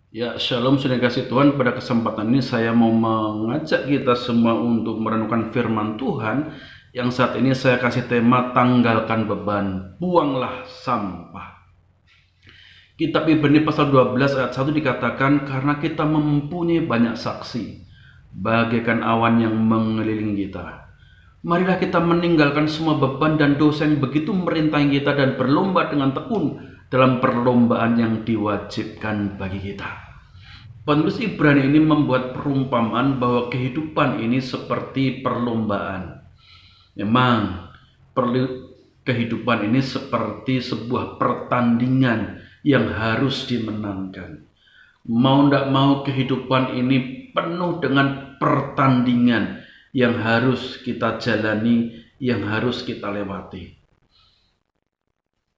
Ya, shalom sudah kasih Tuhan. Pada kesempatan ini saya mau mengajak kita semua untuk merenungkan firman Tuhan yang saat ini saya kasih tema tanggalkan beban, buanglah sampah. Kitab Ibrani pasal 12 ayat 1 dikatakan karena kita mempunyai banyak saksi bagaikan awan yang mengelilingi kita. Marilah kita meninggalkan semua beban dan dosa yang begitu merintangi kita dan berlomba dengan tekun dalam perlombaan yang diwajibkan bagi kita. Penulis Ibrani ini membuat perumpamaan bahwa kehidupan ini seperti perlombaan. Memang kehidupan ini seperti sebuah pertandingan yang harus dimenangkan. Mau tidak mau kehidupan ini penuh dengan pertandingan yang harus kita jalani, yang harus kita lewati.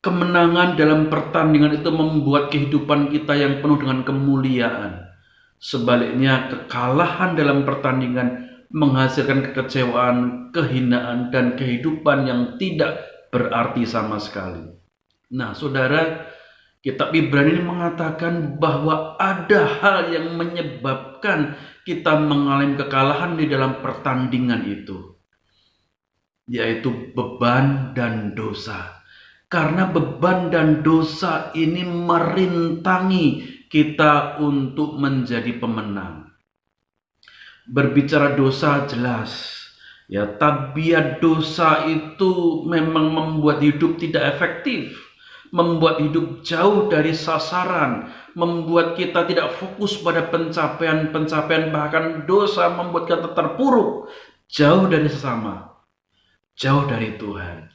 Kemenangan dalam pertandingan itu membuat kehidupan kita yang penuh dengan kemuliaan. Sebaliknya, kekalahan dalam pertandingan menghasilkan kekecewaan, kehinaan, dan kehidupan yang tidak berarti sama sekali. Nah, saudara, kitab Ibrani ini mengatakan bahwa ada hal yang menyebabkan kita mengalami kekalahan di dalam pertandingan itu, yaitu beban dan dosa. Karena beban dan dosa ini merintangi kita untuk menjadi pemenang. Berbicara dosa jelas, ya, tabiat dosa itu memang membuat hidup tidak efektif, membuat hidup jauh dari sasaran, membuat kita tidak fokus pada pencapaian-pencapaian, bahkan dosa membuat kita terpuruk, jauh dari sesama, jauh dari Tuhan.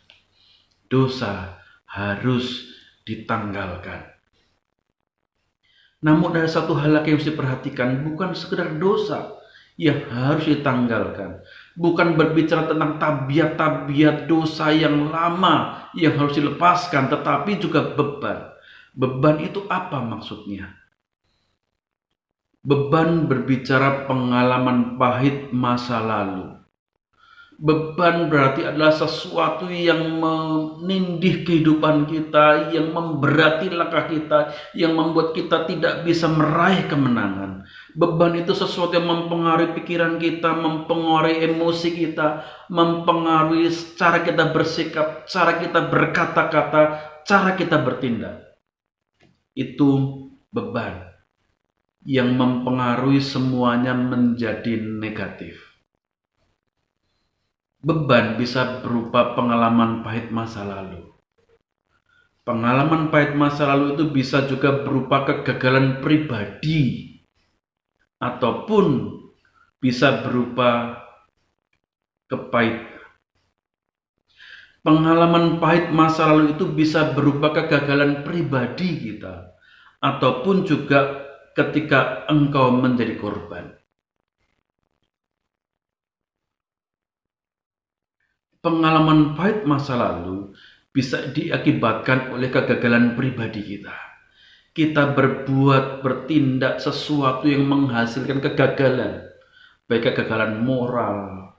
Dosa harus ditanggalkan. Namun ada satu hal lagi yang harus diperhatikan, bukan sekedar dosa yang harus ditanggalkan. Bukan berbicara tentang tabiat-tabiat dosa yang lama yang harus dilepaskan, tetapi juga beban. Beban itu apa maksudnya? Beban berbicara pengalaman pahit masa lalu. Beban berarti adalah sesuatu yang menindih kehidupan kita, yang memberati langkah kita, yang membuat kita tidak bisa meraih kemenangan. Beban itu sesuatu yang mempengaruhi pikiran kita, mempengaruhi emosi kita, mempengaruhi cara kita bersikap, cara kita berkata-kata, cara kita bertindak. Itu beban yang mempengaruhi semuanya menjadi negatif. Beban bisa berupa pengalaman pahit masa lalu. Pengalaman pahit masa lalu itu bisa juga berupa kegagalan pribadi, ataupun bisa berupa kepahitan. Pengalaman pahit masa lalu itu bisa berupa kegagalan pribadi kita, ataupun juga ketika engkau menjadi korban. Pengalaman pahit masa lalu bisa diakibatkan oleh kegagalan pribadi kita. Kita bertindak sesuatu yang menghasilkan kegagalan, baik kegagalan moral,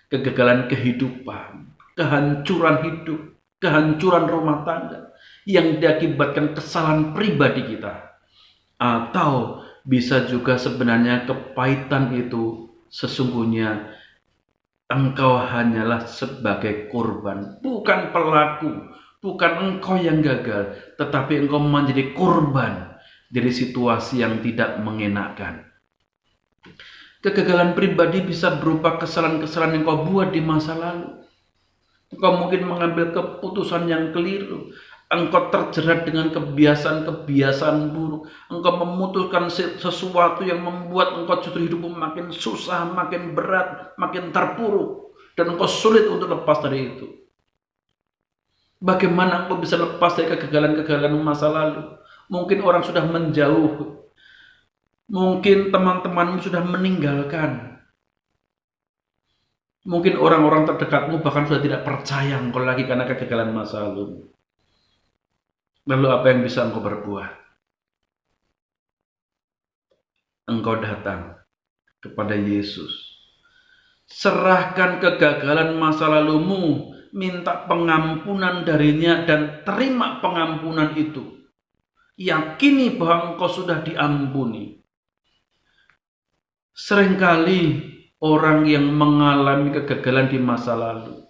kegagalan kehidupan, kehancuran hidup, kehancuran rumah tangga, yang diakibatkan kesalahan pribadi kita. Atau bisa juga sebenarnya kepahitan itu sesungguhnya engkau hanyalah sebagai korban, bukan pelaku, bukan engkau yang gagal, tetapi engkau menjadi korban dari situasi yang tidak mengenakan. Kegagalan pribadi bisa berupa kesalahan-kesalahan yang kau buat di masa lalu. Engkau mungkin mengambil keputusan yang keliru. Engkau terjerat dengan kebiasaan-kebiasaan buruk. Engkau memutuskan sesuatu yang membuat engkau justru hidupmu makin susah, makin berat, makin terpuruk. Dan engkau sulit untuk lepas dari itu. Bagaimana engkau bisa lepas dari kegagalan-kegagalan masa lalu? Mungkin orang sudah menjauh. Mungkin teman-temanmu sudah meninggalkan. Mungkin orang-orang terdekatmu bahkan sudah tidak percaya engkau lagi karena kegagalan masa lalu. Lalu apa yang bisa engkau berbuat? Engkau datang kepada Yesus. Serahkan kegagalan masa lalumu, minta pengampunan darinya dan terima pengampunan itu. Yakini bahwa engkau sudah diampuni. Seringkali orang yang mengalami kegagalan di masa lalu,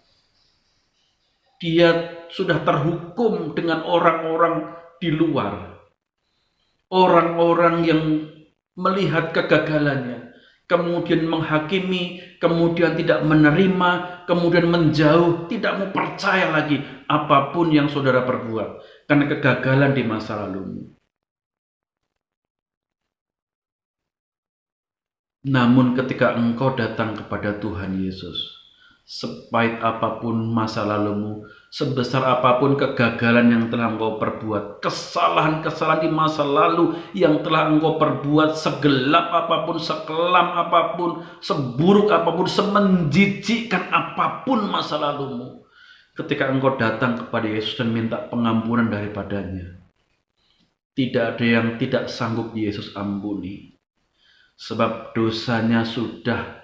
dia sudah terhukum dengan orang-orang di luar. Orang-orang yang melihat kegagalannya, kemudian menghakimi, kemudian tidak menerima, kemudian menjauh, tidak mau percaya lagi apapun yang saudara perbuat karena kegagalan di masa lalumu. Namun ketika engkau datang kepada Tuhan Yesus, sepahit apapun masa lalumu, sebesar apapun kegagalan yang telah engkau perbuat, kesalahan-kesalahan di masa lalu yang telah engkau perbuat, segelap apapun, sekelam apapun, seburuk apapun, semenjijikkan apapun masa lalumu, ketika engkau datang kepada Yesus dan minta pengampunan daripadanya, tidak ada yang tidak sanggup Yesus ampuni. Sebab dosanya sudah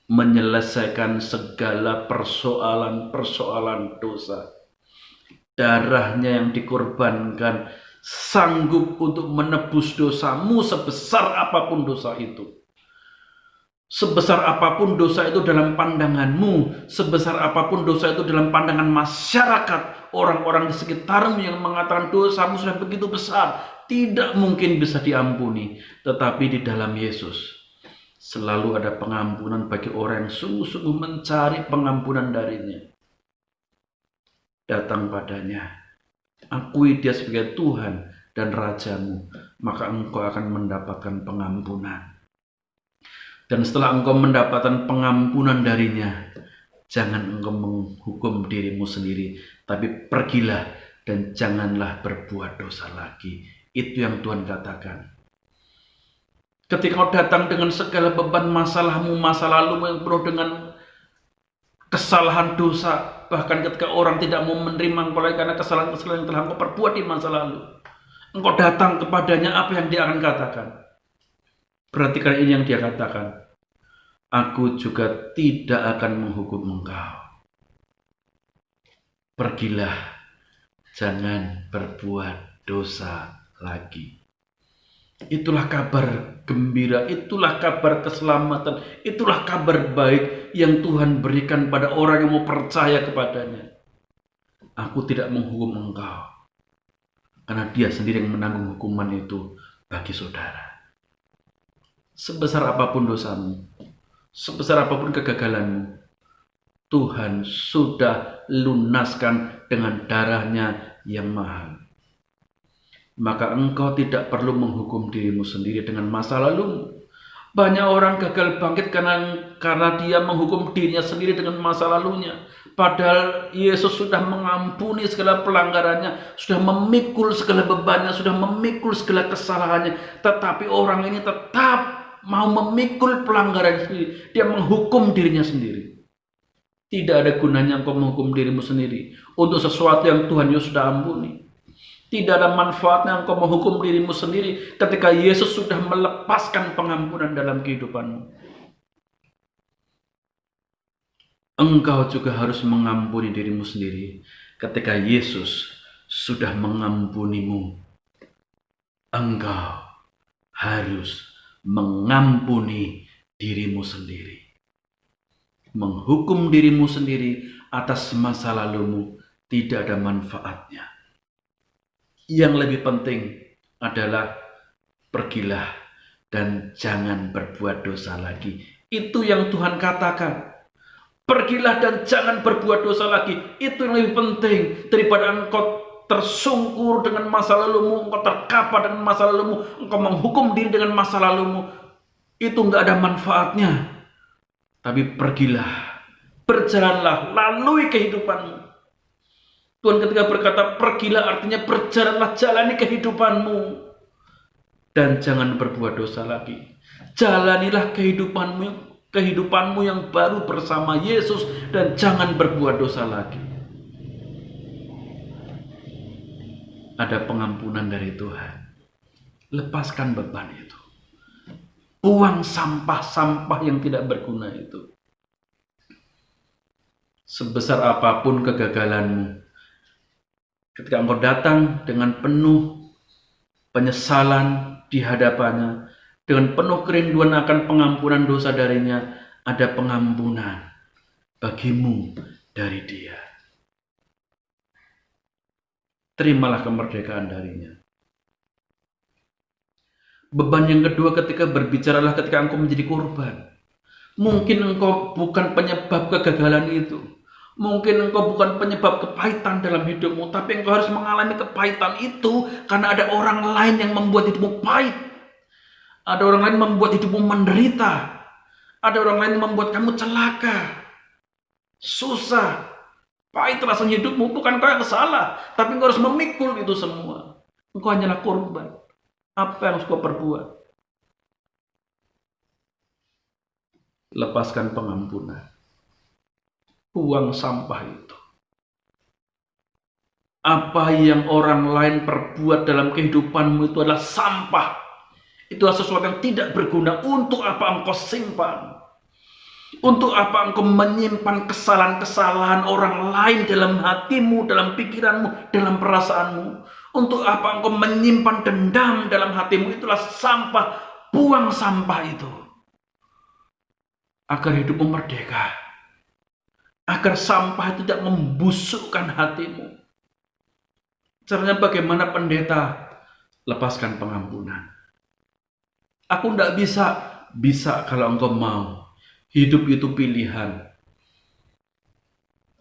menyelesaikan segala persoalan-persoalan dosa. Darahnya yang dikorbankan sanggup untuk menebus dosamu sebesar apapun dosa itu. Sebesar apapun dosa itu dalam pandanganmu, sebesar apapun dosa itu dalam pandangan masyarakat, orang-orang di sekitarmu yang mengatakan dosamu sudah begitu besar, tidak mungkin bisa diampuni. Tetapi di dalam Yesus selalu ada pengampunan bagi orang yang sungguh-sungguh mencari pengampunan darinya. Datang padanya, akui dia sebagai Tuhan dan Rajamu, maka engkau akan mendapatkan pengampunan. Dan setelah engkau mendapatkan pengampunan darinya, jangan engkau menghukum dirimu sendiri, tapi pergilah dan janganlah berbuat dosa lagi. Itu yang Tuhan katakan. Ketika kau datang dengan segala beban masalahmu, masa lalumu yang penuh dengan kesalahan dosa, bahkan ketika orang tidak mau menerima engkau lagi karena kesalahan-kesalahan yang telah engkau perbuat di masa lalu, engkau datang kepadanya, apa yang dia akan katakan? Perhatikan ini yang dia katakan. Aku juga tidak akan menghukum engkau. Pergilah, jangan berbuat dosa lagi. Itulah kabar gembira, itulah kabar keselamatan, itulah kabar baik yang Tuhan berikan pada orang yang mau percaya kepadanya. Aku tidak menghukum engkau, karena dia sendiri yang menanggung hukuman itu bagi saudara. Sebesar apapun dosamu, sebesar apapun kegagalanmu, Tuhan sudah lunaskan dengan darahnya yang mahal. Maka engkau tidak perlu menghukum dirimu sendiri dengan masa lalumu. Banyak orang gagal bangkit karena dia menghukum dirinya sendiri dengan masa lalunya. Padahal Yesus sudah mengampuni segala pelanggarannya, sudah memikul segala bebannya, sudah memikul segala kesalahannya. Tetapi orang ini tetap mau memikul pelanggaran sendiri. Dia menghukum dirinya sendiri. Tidak ada gunanya engkau menghukum dirimu sendiri untuk sesuatu yang Tuhan Yesus sudah ampuni. Tidak ada manfaatnya engkau menghukum dirimu sendiri ketika Yesus sudah melepaskan pengampunan dalam kehidupanmu. Engkau juga harus mengampuni dirimu sendiri ketika Yesus sudah mengampunimu. Engkau harus mengampuni dirimu sendiri. Menghukum dirimu sendiri atas masa lalumu tidak ada manfaatnya. Yang lebih penting adalah pergilah dan jangan berbuat dosa lagi. Itu yang Tuhan katakan. Pergilah dan jangan berbuat dosa lagi. Itu yang lebih penting daripada engkau tersungkur dengan masa lalumu, engkau terkapar dengan masa lalumu, engkau menghukum diri dengan masa lalumu. Itu enggak ada manfaatnya. Tapi pergilah, berjalanlah, lalui kehidupanmu. Tuhan ketika berkata pergilah artinya berjalanlah, jalani kehidupanmu. Dan jangan berbuat dosa lagi. Jalanilah kehidupanmu yang baru bersama Yesus dan jangan berbuat dosa lagi. Ada pengampunan dari Tuhan. Lepaskan beban itu. Buang sampah-sampah yang tidak berguna itu. Sebesar apapun kegagalanmu, ketika engkau datang dengan penuh penyesalan di hadapannya, dengan penuh kerinduan akan pengampunan dosa darinya, ada pengampunan bagimu dari Dia. Terimalah kemerdekaan darinya. Beban yang kedua ketika berbicaralah ketika engkau menjadi korban. Mungkin engkau bukan penyebab kegagalan itu. Mungkin engkau bukan penyebab kepahitan dalam hidupmu, tapi engkau harus mengalami kepahitan itu karena ada orang lain yang membuat hidupmu pahit. Ada orang lain membuat hidupmu menderita. Ada orang lain yang membuat kamu celaka, susah, pahit rasanya hidupmu. Bukan kau yang salah, tapi engkau harus memikul itu semua. Engkau hanyalah korban. Apa yang harus kau perbuat? Lepaskan pengampunan. Buang sampah itu. Apa yang orang lain perbuat dalam kehidupanmu itu adalah sampah. Itu adalah sesuatu yang tidak berguna. Untuk apa engkau simpan? Untuk apa engkau menyimpan kesalahan-kesalahan orang lain dalam hatimu, dalam pikiranmu, dalam perasaanmu? Untuk apa engkau menyimpan dendam dalam hatimu? Itulah sampah. Buang sampah itu. Agar hidupmu merdeka. Agar sampah itu tidak membusukkan hatimu. Caranya bagaimana pendeta? Lepaskan pengampunan. Aku tidak bisa. Bisa kalau engkau mau. Hidup itu pilihan.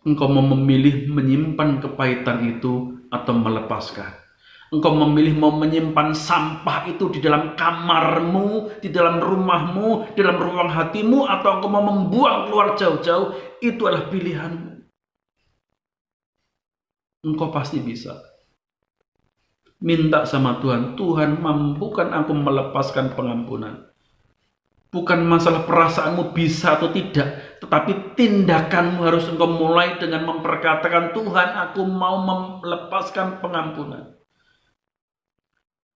Engkau mau memilih menyimpan kepahitan itu atau melepaskan. Engkau memilih mau menyimpan sampah itu di dalam kamarmu, di dalam rumahmu, di dalam ruang hatimu, atau engkau mau membuang keluar jauh-jauh. Itu adalah pilihanmu. Engkau pasti bisa. Minta sama Tuhan, Tuhan mampukan aku melepaskan pengampunan. Bukan masalah perasaanmu bisa atau tidak, tetapi tindakanmu harus engkau mulai dengan memperkatakan, Tuhan aku mau melepaskan pengampunan.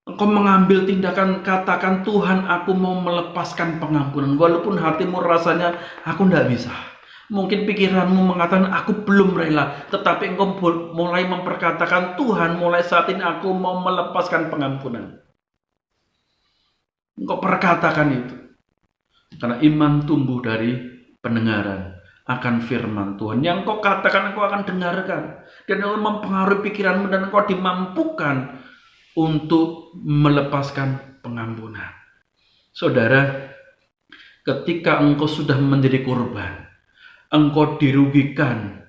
Engkau mengambil tindakan, katakan, Tuhan aku mau melepaskan pengampunan. Walaupun hatimu rasanya, aku tidak bisa. Mungkin pikiranmu mengatakan, aku belum rela. Tetapi engkau mulai memperkatakan, Tuhan mulai saat ini aku mau melepaskan pengampunan. Engkau perkatakan itu. Karena iman tumbuh dari pendengaran akan firman Tuhan. Yang kau katakan, engkau akan dengarkan. Dan itu mempengaruhi pikiranmu dan engkau dimampukan untuk melepaskan pengampunan. Saudara, ketika engkau sudah menjadi korban, engkau dirugikan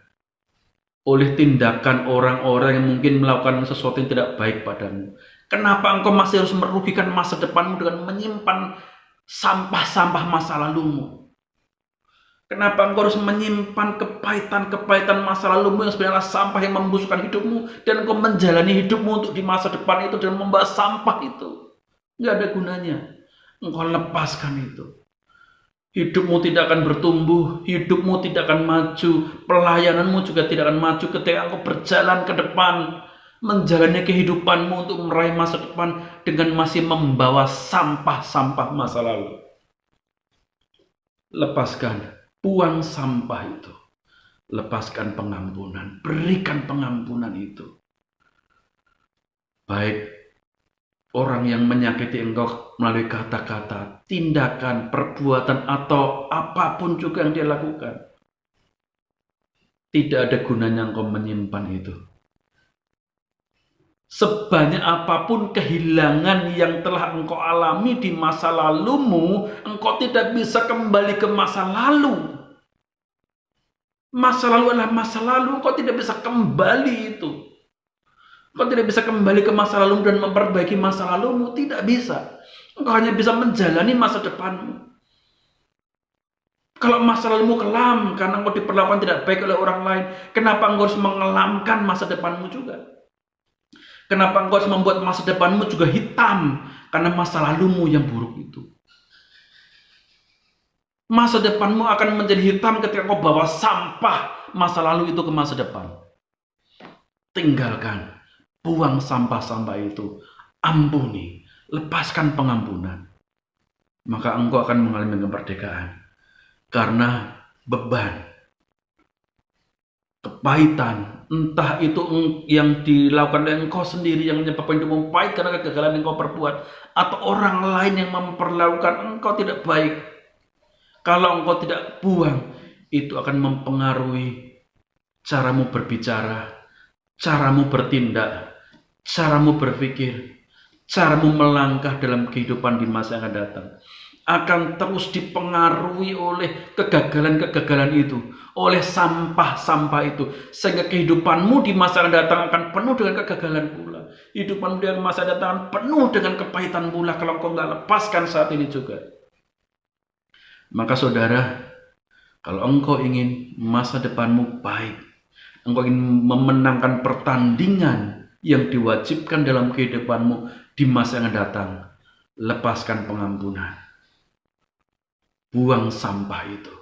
oleh tindakan orang-orang yang mungkin melakukan sesuatu yang tidak baik padamu. Kenapa engkau masih harus merugikan masa depanmu dengan menyimpan sampah-sampah masa lalumu? Kenapa engkau harus menyimpan kepahitan-kepahitan masa lalumu yang sebenarnya sampah yang membusukkan hidupmu, dan engkau menjalani hidupmu untuk di masa depan itu dengan membawa sampah itu? Nggak ada gunanya. Engkau lepaskan itu. Hidupmu tidak akan bertumbuh, hidupmu tidak akan maju, pelayananmu juga tidak akan maju ketika engkau berjalan ke depan, menjalani kehidupanmu untuk meraih masa depan dengan masih membawa sampah-sampah masa lalu. Lepaskan. Buang sampah itu. Lepaskan pengampunan. Berikan pengampunan itu. Baik orang yang menyakiti engkau melalui kata-kata, tindakan, perbuatan, atau apapun juga yang dia lakukan. Tidak ada gunanya engkau menyimpan itu. Sebanyak apapun kehilangan yang telah engkau alami di masa lalumu, engkau tidak bisa kembali ke masa lalu. Masa lalu adalah masa lalu, engkau tidak bisa kembali itu. Engkau tidak bisa kembali ke masa lalu dan memperbaiki masa lalumu, tidak bisa. Engkau hanya bisa menjalani masa depanmu. Kalau masa lalumu kelam karena engkau diperlakukan tidak baik oleh orang lain, kenapa engkau harus mengelamkan masa depanmu juga? Kenapa engkau harus membuat masa depanmu juga hitam karena masa lalumu yang buruk itu? Masa depanmu akan menjadi hitam ketika engkau bawa sampah masa lalu itu ke masa depan. Tinggalkan, buang sampah-sampah itu, ampuni, lepaskan pengampunan. Maka engkau akan mengalami kemerdekaan. Karena beban, kepahitan, entah itu yang dilakukan oleh engkau sendiri yang menyebabkan hidupmu pahit karena kegagalan yang engkau perbuat, atau orang lain yang memperlakukan engkau tidak baik, kalau engkau tidak buang, itu akan mempengaruhi caramu berbicara, caramu bertindak, caramu berpikir, caramu melangkah dalam kehidupan di masa yang akan datang. Akan terus dipengaruhi oleh kegagalan-kegagalan itu, oleh sampah-sampah itu, sehingga kehidupanmu di masa yang datang akan penuh dengan kegagalan pula. Hidupanmu di masa yang datang akan penuh dengan kepahitan pula kalau kau nggak lepaskan saat ini juga. Maka saudara, kalau engkau ingin masa depanmu baik, engkau ingin memenangkan pertandingan yang diwajibkan dalam kehidupanmu di masa yang akan datang, lepaskan pengampunan. Buang sampah itu.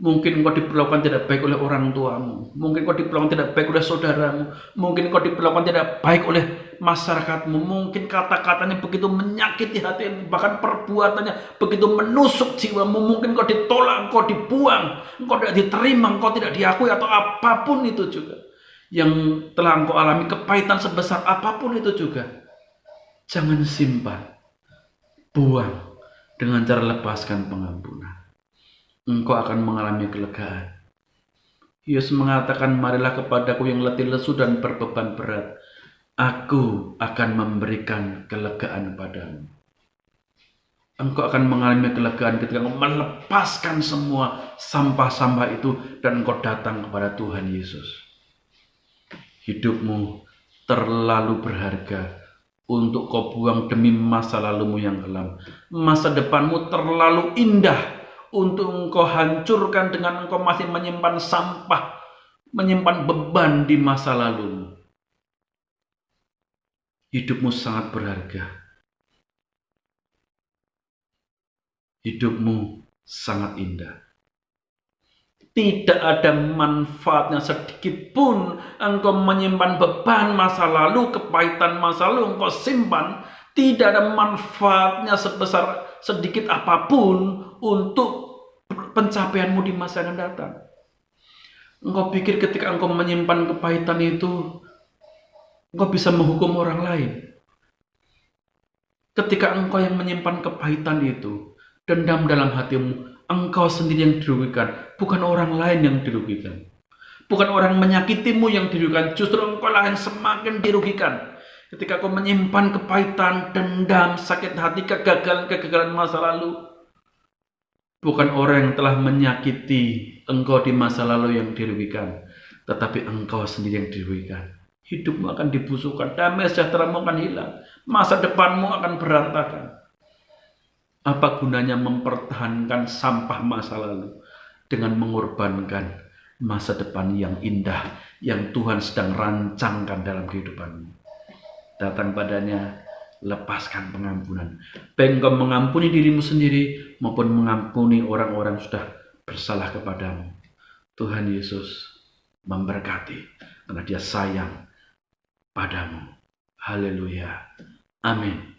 Mungkin engkau diperlakukan tidak baik oleh orang tuamu, mungkin engkau diperlakukan tidak baik oleh saudaramu, mungkin engkau diperlakukan tidak baik oleh masyarakatmu, mungkin kata-katanya begitu menyakiti hatimu, bahkan perbuatannya begitu menusuk jiwamu, mungkin engkau ditolak, engkau dibuang, engkau tidak diterima, engkau tidak diakui, atau apapun itu juga yang telah engkau alami, kepahitan sebesar apapun itu juga, jangan simpan, buang dengan cara lepaskan pengampunan. Engkau akan mengalami kelegaan. Yesus mengatakan, marilah kepadaku yang letih lesu dan berbeban berat, aku akan memberikan kelegaan padamu. Engkau akan mengalami kelegaan ketika engkau melepaskan semua sampah-sampah itu dan engkau datang kepada Tuhan Yesus. Hidupmu terlalu berharga untuk kau buang demi masa lalumu yang kelam. Masa depanmu terlalu indah untuk engkau hancurkan dengan engkau masih menyimpan sampah, menyimpan beban di masa lalumu. Hidupmu sangat berharga. Hidupmu sangat indah. Tidak ada manfaatnya sedikit pun engkau menyimpan beban masa lalu, kepahitan masa lalu engkau simpan. Tidak ada manfaatnya sebesar sedikit apapun untuk pencapaianmu di masa yang datang. Engkau pikir ketika engkau menyimpan kepahitan itu, engkau bisa menghukum orang lain. Ketika engkau yang menyimpan kepahitan itu, dendam dalam hatimu, engkau sendiri yang dirugikan, bukan orang lain yang dirugikan. Bukan orang menyakitimu yang dirugikan, justru engkau lah yang semakin dirugikan. Ketika kau menyimpan kepahitan, dendam, sakit hati, kegagalan masa lalu, bukan orang yang telah menyakiti engkau di masa lalu yang dirugikan, tetapi engkau sendiri yang dirugikan. Hidupmu akan dibusukkan, damai sejahteramu akan hilang, masa depanmu akan berantakan. Apa gunanya mempertahankan sampah masa lalu dengan mengorbankan masa depan yang indah yang Tuhan sedang rancangkan dalam kehidupanmu? Datang padanya, lepaskan pengampunan. Baik engkau mengampuni dirimu sendiri maupun mengampuni orang-orang yang sudah bersalah kepadamu. Tuhan Yesus memberkati karena Dia sayang padamu. Haleluya. Amin.